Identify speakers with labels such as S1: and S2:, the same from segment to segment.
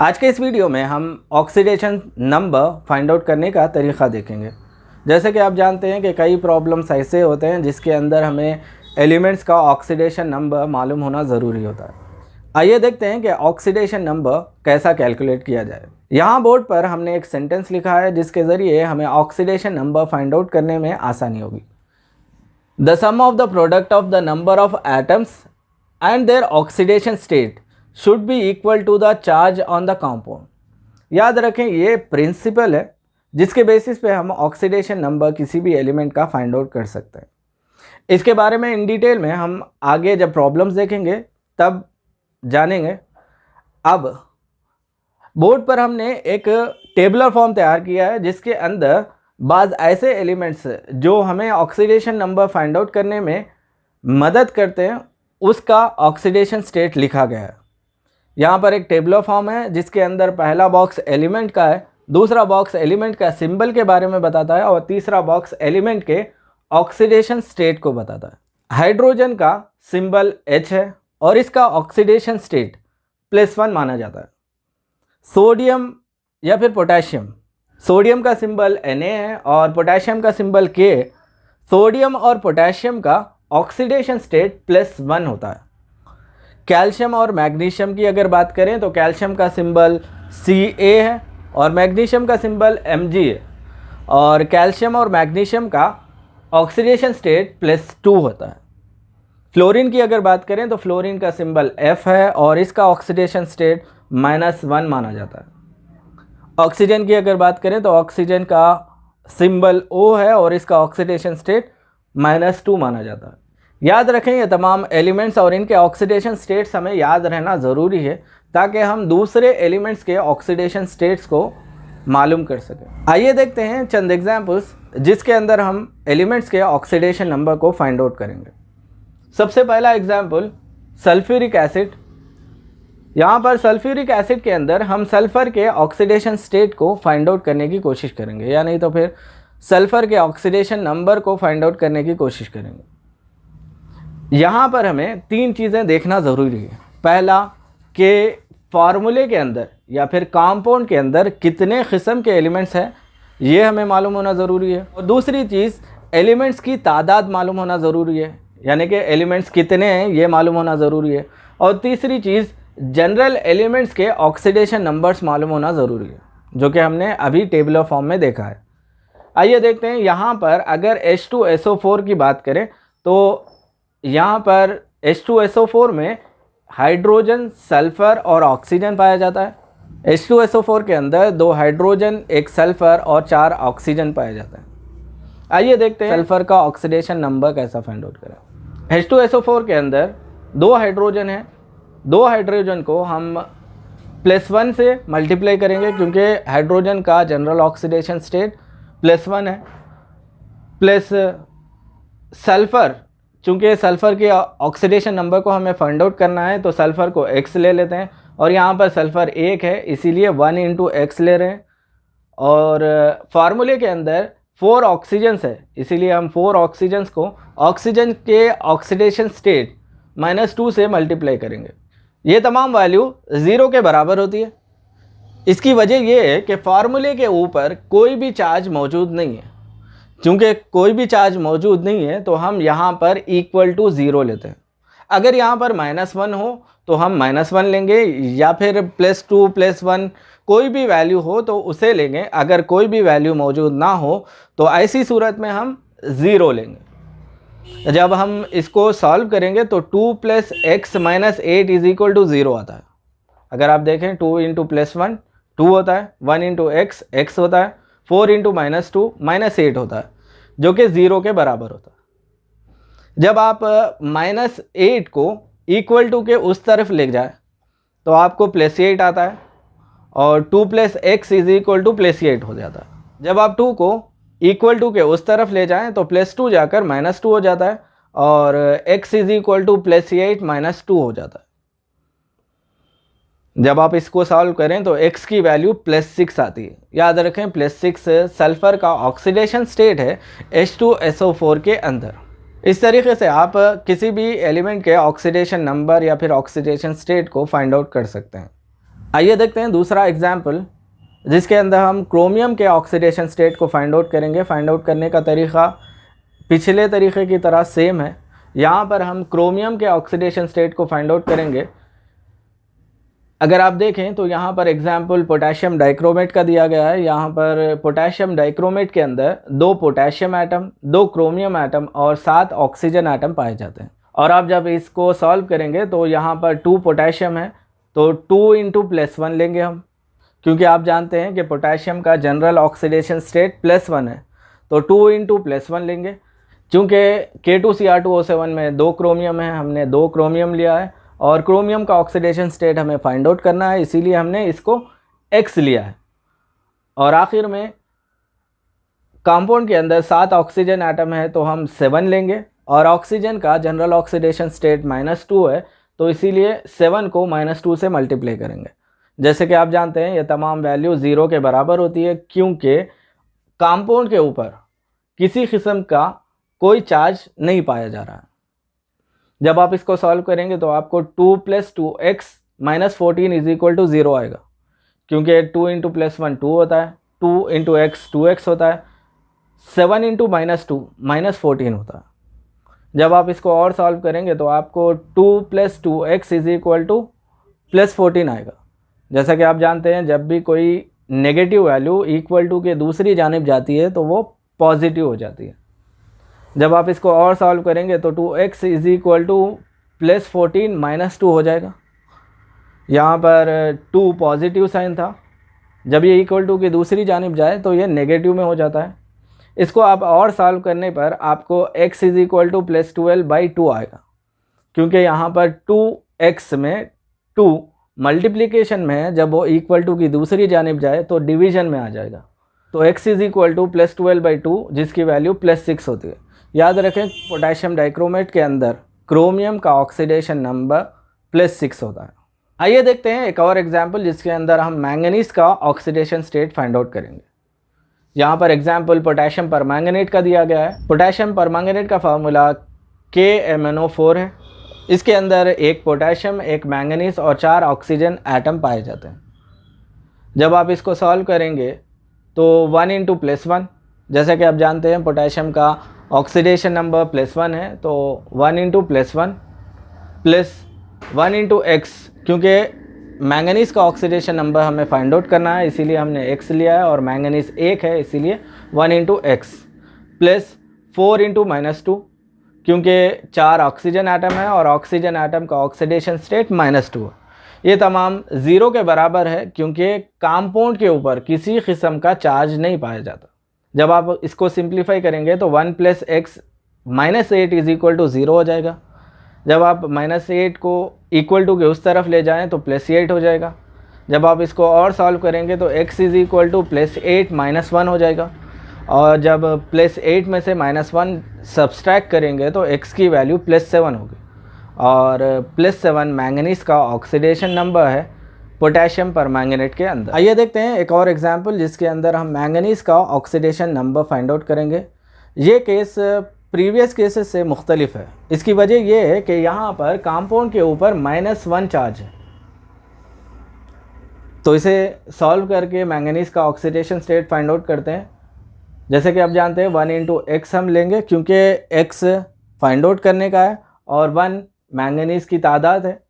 S1: आज के इस वीडियो में हम ऑक्सीडेशन नंबर फाइंड आउट करने का तरीक़ा देखेंगे। जैसे कि आप जानते हैं कि कई प्रॉब्लम्स ऐसे होते हैं जिसके अंदर हमें एलिमेंट्स का ऑक्सीडेशन नंबर मालूम होना ज़रूरी होता है। आइए देखते हैं कि ऑक्सीडेशन नंबर कैसा कैलकुलेट किया जाए। यहाँ बोर्ड पर हमने एक सेंटेंस लिखा है जिसके ज़रिए हमें ऑक्सीडेशन नंबर फाइंड आउट करने में आसानी होगी। The sum of the product of the number of atoms and their oxidation state should be equal to the charge on the compound. याद रखें, ये प्रिंसिपल है जिसके बेसिस पे हम ऑक्सीडेशन नंबर किसी भी एलिमेंट का फाइंड आउट कर सकते हैं। इसके बारे में इन डिटेल में हम आगे जब प्रॉब्लम्स देखेंगे तब जानेंगे। अब बोर्ड पर हमने एक टेबलर फॉर्म तैयार किया है जिसके अंदर बाज़ ऐसे एलिमेंट्स जो हमें ऑक्सीडेशन नंबर फाइंड आउट करने में मदद करते हैं उसका ऑक्सीडेशन स्टेट लिखा गया है। यहाँ पर एक टेबलर फॉर्म है जिसके अंदर पहला बॉक्स एलिमेंट का है, दूसरा बॉक्स एलिमेंट का सिंबल के बारे में बताता है और तीसरा बॉक्स एलिमेंट के ऑक्सीडेशन स्टेट को बताता है। हाइड्रोजन का सिंबल H है और इसका ऑक्सीडेशन स्टेट +1 माना जाता है। सोडियम या फिर पोटेशियम, सोडियम का सिंबल Na है और पोटेशियम का सिंबल K। सोडियम और पोटेशियम का ऑक्सीडेशन स्टेट +1 होता है। कैल्शियम और मैग्नीशियम की अगर बात करें तो कैल्शियम का सिंबल Ca है और मैग्नीशियम का सिंबल Mg है और कैल्शियम और मैग्नीशियम का ऑक्सीडेशन स्टेट +2 होता है। फ्लोरीन की अगर बात करें तो फ्लोरीन का सिंबल F है और इसका ऑक्सीडेशन स्टेट -1 माना जाता है। ऑक्सीजन की अगर बात करें तो ऑक्सीजन का सिंबल O है और इसका ऑक्सीडेशन स्टेट -2 माना जाता है। याद रखें, ये तमाम एलिमेंट्स और इनके ऑक्सीडेशन स्टेट्स हमें याद रहना ज़रूरी है ताकि हम दूसरे एलिमेंट्स के ऑक्सीडेशन स्टेट्स को मालूम कर सकें। आइए देखते हैं चंद एग्जांपल्स जिसके अंदर हम एलिमेंट्स के ऑक्सीडेशन नंबर को फाइंड आउट करेंगे। सबसे पहला एग्जांपल सल्फ्यूरिक एसिड। यहाँ पर सल्फ्यूरिक एसिड के अंदर हम सल्फ़र के ऑक्सीडेशन स्टेट को फाइंड आउट करने की कोशिश करेंगे, या नहीं तो फिर सल्फ़र के ऑक्सीडेशन नंबर को फाइंड आउट करने की कोशिश करेंगे। यहाँ पर हमें 3 चीज़ें देखना ज़रूरी है। पहला कि फार्मूले के अंदर या फिर कंपाउंड के अंदर कितने किस्म के एलिमेंट्स हैं ये हमें मालूम होना ज़रूरी है। और दूसरी चीज़ एलिमेंट्स की तादाद मालूम होना ज़रूरी है, यानी कि एलिमेंट्स कितने हैं ये मालूम होना ज़रूरी है। और तीसरी चीज़ जनरल एलिमेंट्स के ऑक्सीडेशन नंबर्स मालूम होना ज़रूरी है, जो कि हमने अभी टेबलर फॉर्म में देखा है। आइए देखते हैं। यहाँ पर अगर H2SO4 की बात करें तो यहाँ पर H2SO4 में हाइड्रोजन, सल्फ़र और ऑक्सीजन पाया जाता है। H2SO4 के अंदर 2 हाइड्रोजन, 1 सल्फ़र और 4 ऑक्सीजन पाया जाता है। आइए देखते हैं सल्फ़र का ऑक्सीडेशन नंबर कैसा फाइंड आउट करें। H2SO4 के अंदर 2 हाइड्रोजन है, 2 हाइड्रोजन को हम +1 से मल्टीप्लाई करेंगे क्योंकि हाइड्रोजन का जनरल ऑक्सीडेशन स्टेट +1 है, प्लस सल्फ़र, चूँकि सल्फ़र के ऑक्सीडेशन नंबर को हमें फाइंड आउट करना है तो सल्फ़र को X ले लेते हैं और यहाँ पर सल्फ़र 1 है इसीलिए 1 × X ले रहे हैं। और फार्मूले के अंदर 4 ऑक्सीजन्स है इसीलिए हम 4 ऑक्सीजन्स को ऑक्सीजन के ऑक्सीडेशन स्टेट -2 से मल्टीप्लाई करेंगे। ये तमाम वैल्यू 0 के बराबर होती है। इसकी वजह यह है कि फार्मूले के ऊपर कोई भी चार्ज मौजूद नहीं है। चूँकि कोई भी चार्ज मौजूद नहीं है तो हम यहाँ पर =0 लेते हैं। अगर यहाँ पर -1 हो तो हम -1 लेंगे या फिर +2, +1 कोई भी वैल्यू हो तो उसे लेंगे। अगर कोई भी वैल्यू मौजूद ना हो तो ऐसी सूरत में हम 0 लेंगे। जब हम इसको सॉल्व करेंगे तो 2 + x - 8 = 0 आता है। अगर आप देखें 2 × +1 2 होता है, 1 × x x होता है, 4 × -2 -8 होता है, जो कि 0 के बराबर होता है। जब आप -8 को इक्वल टू के उस तरफ ले जाए तो आपको +8 आता है और 2 + x = +8 हो जाता है। जब आप 2 को इक्वल टू के उस तरफ ले जाएं तो +2 जाकर -2 हो जाता है और x = +8 -2 हो जाता है। जब आप इसको सॉल्व करें तो x की वैल्यू +6 आती है। याद रखें, +6 सल्फ़र का ऑक्सीडेशन स्टेट है H2SO4 के अंदर। इस तरीके से आप किसी भी एलिमेंट के ऑक्सीडेशन नंबर या फिर ऑक्सीडेशन स्टेट को फाइंड आउट कर सकते हैं। आइए देखते हैं दूसरा एग्जाम्पल, जिसके अंदर हम क्रोमियम के ऑक्सीडेशन स्टेट को फाइंड आउट करेंगे। फाइंड आउट करने का तरीक़ा पिछले तरीक़े की तरह सेम है। यहाँ पर हम क्रोमियम के ऑक्सीडेशन स्टेट को फाइंड आउट करेंगे। अगर आप देखें तो यहाँ पर एग्जाम्पल पोटेशियम डाइक्रोमेट का दिया गया है। यहाँ पर पोटेशियम डाइक्रोमेट के अंदर 2 पोटेशियम एटम, 2 क्रोमियम एटम और 7 ऑक्सीजन एटम पाए जाते हैं। और आप जब इसको सॉल्व करेंगे तो यहाँ पर 2 पोटेशियम है तो 2 इंटू +1 लेंगे हम, क्योंकि आप जानते हैं कि पोटेशियम का जनरल ऑक्सीडेशन स्टेट +1 है, तो 2 इंटू +1 लेंगे। क्योंकि K2Cr2O7 में 2 क्रोमियम है, हमने 2 क्रोमियम लिया है और क्रोमियम का ऑक्सीडेशन स्टेट हमें फाइंड आउट करना है, इसीलिए हमने इसको X लिया है। और आखिर में कंपाउंड के अंदर 7 ऑक्सीजन एटम है तो हम 7 लेंगे और ऑक्सीजन का जनरल ऑक्सीडेशन स्टेट -2 है, तो इसीलिए 7 को -2 से मल्टीप्लाई करेंगे। जैसे कि आप जानते हैं ये तमाम वैल्यू 0 के बराबर होती है, क्योंकि कंपाउंड के ऊपर किसी किस्म का कोई चार्ज नहीं पाया जा रहा है। जब आप इसको सॉल्व करेंगे तो आपको 2 + 2x - 14 = 0 आएगा, क्योंकि 2 इंटू +1 2 होता है, 2 इंटू x 2x होता है, 7 इंटू -2 -14 होता है। जब आप इसको और सॉल्व करेंगे तो आपको 2 + 2x = +14 आएगा। जैसा कि आप जानते हैं जब भी कोई नेगेटिव वैल्यू इक्वल टू के दूसरी जानिब जाती है तो वो पॉजिटिव हो जाती है। जब आप इसको और सॉल्व करेंगे तो 2x = +14 -2 हो जाएगा। यहाँ पर 2 पॉजिटिव साइन था, जब ये इक्वल टू की दूसरी जानिब जाए तो ये नेगेटिव में हो जाता है। इसको आप और सॉल्व करने पर आपको x = +12/2 आएगा, क्योंकि यहाँ पर 2x में 2 मल्टीप्लिकेशन में है, जब वो इक्वल टू की दूसरी जानिब जाए तो डिवीज़न में आ जाएगा। तो x = +12/2 जिसकी वैल्यू +6 होती है। याद रखें पोटेशियम डाइक्रोमेट के अंदर क्रोमियम का ऑक्सीडेशन नंबर +6 होता है। आइए देखते हैं एक और एग्जाम्पल, जिसके अंदर हम मैंगनीज का ऑक्सीडेशन स्टेट फाइंड आउट करेंगे। यहाँ पर एग्जाम्पल पोटेशियम परमैंगनेट का दिया गया है। पोटेशियम परमैंगनेट का फार्मूला KMnO4 है। इसके अंदर 1 पोटेशियम, 1 मैंगनीज और 4 ऑक्सीजन एटम पाए जाते हैं। जब आप इसको सॉल्व करेंगे तो 1 इंटू +1, जैसा कि आप जानते हैं पोटेशियम का ऑक्सीडेशन नंबर +1 है, तो 1 इंटू +1 + 1 इंटू x, क्योंकि मैंगनीज का ऑक्सीडेशन नंबर हमें फाइंड आउट करना है इसीलिए हमने x लिया है, और मैंगनीज 1 है इसीलिए 1 इंटू x + 4 इंटू -2, क्योंकि 4 ऑक्सीजन एटम है और ऑक्सीजन एटम का ऑक्सीडेशन स्टेट -2 है। ये तमाम 0 के बराबर है, क्योंकि कंपाउंड के ऊपर किसी किस्म का चार्ज नहीं पाया जाता। जब आप इसको सिंप्लीफाई करेंगे तो 1 + x -8 = 0 हो जाएगा। जब आप -8 को इक्वल टू के उस तरफ ले जाएं तो +8 हो जाएगा। जब आप इसको और सॉल्व करेंगे तो x = +8 - 1 हो जाएगा, और जब +8 में से -1 सब्सट्रैक्ट करेंगे तो x की वैल्यू +7 होगी, और +7 मैंगनीज का ऑक्सीडेशन नंबर है पोटेशियम परमैंगनेट के अंदर। आइए देखते हैं एक और एग्जांपल, जिसके अंदर हम मैंगनीज का ऑक्सीडेशन नंबर फाइंड आउट करेंगे। ये केस प्रीवियस केसेस से मुख्तलिफ है। इसकी वजह यह है कि यहाँ पर कंपाउंड के ऊपर -1 चार्ज है, तो इसे सॉल्व करके मैंगनीज का ऑक्सीडेशन स्टेट फाइंड आउट करते हैं। जैसे कि आप जानते हैं 1 इंटू x हम लेंगे, क्योंकि x फाइंड आउट करने का है और 1 मैंगनीज की तादाद है,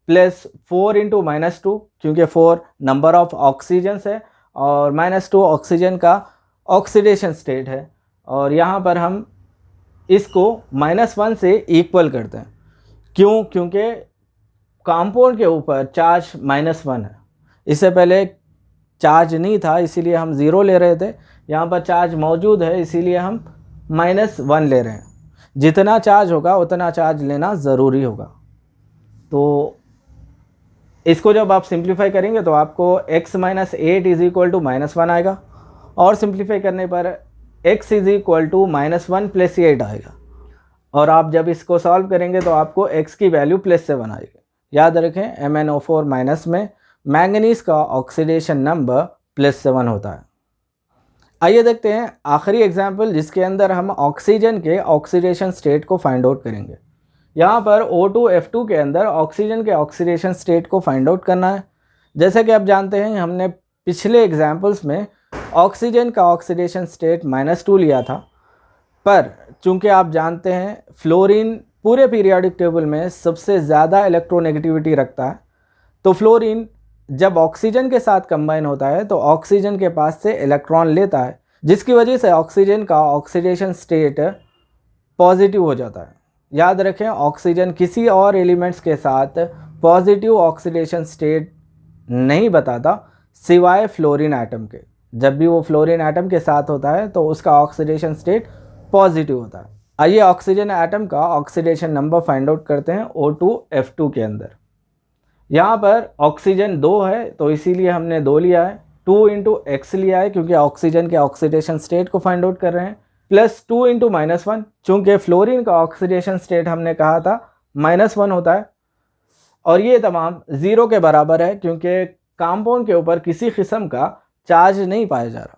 S1: + 4 इंटू -2, क्योंकि 4 नंबर ऑफ ऑक्सीजन्स है और -2 ऑक्सीजन का ऑक्सीडेशन स्टेट है। और यहाँ पर हम इसको -1 से इक्वल करते हैं। क्यों? क्योंकि कंपाउंड के ऊपर चार्ज -1 है। इससे पहले चार्ज नहीं था इसीलिए हम 0 ले रहे थे, यहाँ पर चार्ज मौजूद है इसीलिए हम -1 ले रहे हैं। जितना चार्ज होगा उतना चार्ज लेना ज़रूरी होगा। तो इसको जब आप सिंप्लीफाई करेंगे तो आपको x - 8 = -1 आएगा, और सिंप्लीफाई करने पर x = -1 + 8 आएगा, और आप जब इसको सॉल्व करेंगे तो आपको x की वैल्यू +7 आएगी। याद रखें MnO4- में मैंगनीज का ऑक्सीडेशन नंबर +7 होता है। आइए देखते हैं आखिरी एग्जाम्पल, जिसके अंदर हम ऑक्सीजन के ऑक्सीडेशन स्टेट को फाइंड आउट करेंगे। यहाँ पर O2F2 के अंदर ऑक्सीजन के ऑक्सीडेशन स्टेट को फाइंड आउट करना है। जैसे कि आप जानते हैं हमने पिछले एग्जाम्पल्स में ऑक्सीजन का ऑक्सीडेशन स्टेट -2 लिया था, पर चूंकि आप जानते हैं फ्लोरीन पूरे पीरियोडिक टेबल में सबसे ज़्यादा इलेक्ट्रोनेगेटिविटी रखता है, तो फ्लोरीन जब ऑक्सीजन के साथ कंबाइन होता है तो ऑक्सीजन के पास से इलेक्ट्रॉन लेता है, जिसकी वजह से ऑक्सीजन का ऑक्सीडेशन स्टेट पॉजिटिव हो जाता है। याद रखें, ऑक्सीजन किसी और एलिमेंट्स के साथ पॉजिटिव ऑक्सीडेशन स्टेट नहीं बताता सिवाय फ्लोरीन एटम के। जब भी वो फ्लोरीन एटम के साथ होता है तो उसका ऑक्सीडेशन स्टेट पॉजिटिव होता है। आइए ऑक्सीजन एटम का ऑक्सीडेशन नंबर फाइंड आउट करते हैं O2F2 के अंदर। यहाँ पर ऑक्सीजन 2 है तो इसीलिए हमने 2 लिया है, 2 × X लिया है क्योंकि ऑक्सीजन के ऑक्सीडेशन स्टेट को फाइंड आउट कर रहे हैं, प्लस 2 × -1 चूँकि फ्लोरीन का ऑक्सीडेशन स्टेट हमने कहा था -1 होता है, और ये तमाम 0 के बराबर है क्योंकि कंपाउंड के ऊपर किसी किस्म का चार्ज नहीं पाया जा रहा।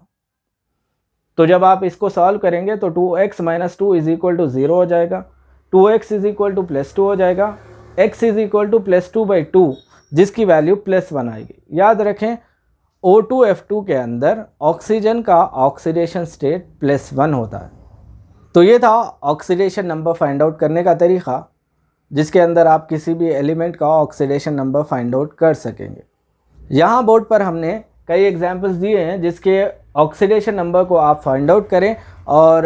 S1: तो जब आप इसको सॉल्व करेंगे तो 2x - 2 = 0 हो जाएगा, 2x = +2 हो जाएगा, x = +2/2 जिसकी वैल्यू +1 आएगी। याद रखें O2F2 के अंदर ऑक्सीजन का ऑक्सीडेशन स्टेट +1 होता है। तो ये था ऑक्सीडेशन नंबर फाइंड आउट करने का तरीक़ा, जिसके अंदर आप किसी भी एलिमेंट का ऑक्सीडेशन नंबर फाइंड आउट कर सकेंगे। यहाँ बोर्ड पर हमने कई एग्जाम्पल्स दिए हैं जिसके ऑक्सीडेशन नंबर को आप फाइंड आउट करें और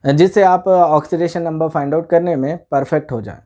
S1: जिससे आप ऑक्सीडेशन नंबर फाइंड आउट करने में परफेक्ट हो जाएं।